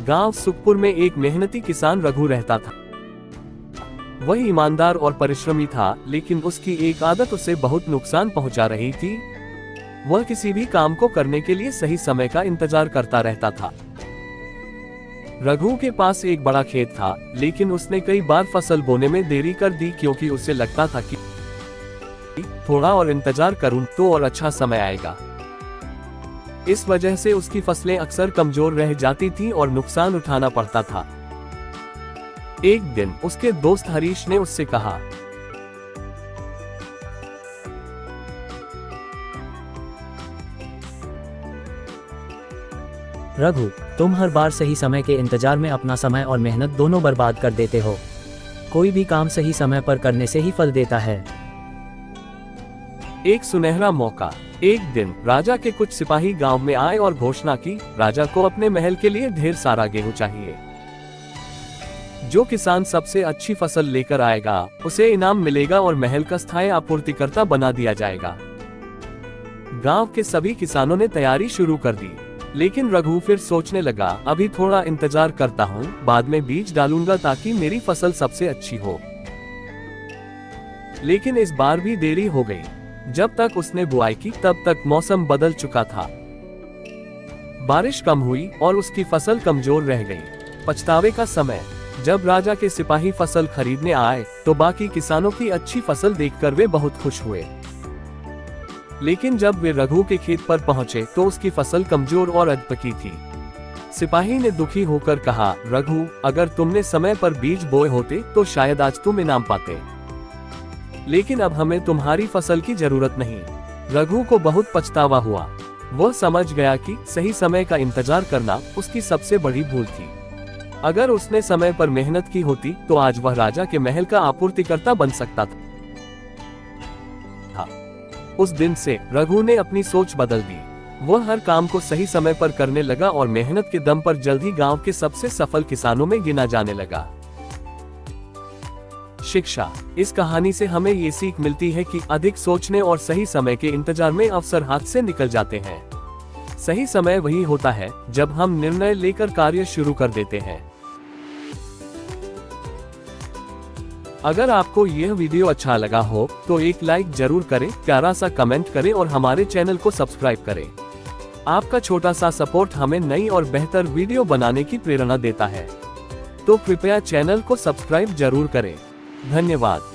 गांव सुखपुर में एक मेहनती किसान रघु रहता था। वह ईमानदार और परिश्रमी था, लेकिन उसकी एक आदत उसे बहुत नुकसान पहुंचा रही थी। वह किसी भी काम को करने के लिए सही समय का इंतजार करता रहता था। रघु के पास एक बड़ा खेत था, लेकिन उसने कई बार फसल बोने में देरी कर दी क्योंकि उसे लगता था कि थोड़ा और इंतजार करूं तो और अच्छा समय आएगा। इस वजह से उसकी फसलें अक्सर कमजोर रह जाती थीं और नुकसान उठाना पड़ता था। एक दिन उसके दोस्त हरीश ने उससे कहा, रघु, तुम हर बार सही समय के इंतजार में अपना समय और मेहनत दोनों बर्बाद कर देते हो। कोई भी काम सही समय पर करने से ही फल देता है। एक सुनहरा मौका। एक दिन राजा के कुछ सिपाही गांव में आए और घोषणा की, राजा को अपने महल के लिए ढेर सारा गेहूं चाहिए। जो किसान सबसे अच्छी फसल लेकर आएगा उसे इनाम मिलेगा और महल का स्थायी आपूर्तिकर्ता बना दिया जाएगा। गांव के सभी किसानों ने तैयारी शुरू कर दी, लेकिन रघु फिर सोचने लगा, अभी थोड़ा इंतजार करता हूँ, बाद में बीज डालूंगा ताकि मेरी फसल सबसे अच्छी हो। लेकिन इस बार भी देरी हो गई। जब तक उसने बुआई की तब तक मौसम बदल चुका था। बारिश कम हुई और उसकी फसल कमजोर रह गई। पछतावे का समय। जब राजा के सिपाही फसल खरीदने आए तो बाकी किसानों की अच्छी फसल देखकर वे बहुत खुश हुए। लेकिन जब वे रघु के खेत पर पहुंचे तो उसकी फसल कमजोर और अधपकी थी। सिपाही ने दुखी होकर कहा, रघु, अगर तुमने समय पर बीज बोए होते तो शायद आज तुम इनाम पाते, लेकिन अब हमें तुम्हारी फसल की जरूरत नहीं। रघु को बहुत पछतावा हुआ। वह समझ गया कि सही समय का इंतजार करना उसकी सबसे बड़ी भूल थी। अगर उसने समय पर मेहनत की होती तो आज वह राजा के महल का आपूर्तिकर्ता बन सकता था। उस दिन से रघु ने अपनी सोच बदल दी। वह हर काम को सही समय पर करने लगा और मेहनत के दम पर जल्द ही गांव के सबसे सफल किसानों में गिना जाने लगा। शिक्षा। इस कहानी से हमें ये सीख मिलती है कि अधिक सोचने और सही समय के इंतजार में अवसर हाथ से निकल जाते हैं। सही समय वही होता है जब हम निर्णय लेकर कार्य शुरू कर देते हैं। अगर आपको यह वीडियो अच्छा लगा हो तो एक लाइक जरूर करें, प्यारा सा कमेंट करें और हमारे चैनल को सब्सक्राइब करें। आपका छोटा सा सपोर्ट हमें नई और बेहतर वीडियो बनाने की प्रेरणा देता है। तो कृपया चैनल को सब्सक्राइब जरूर करें। धन्यवाद।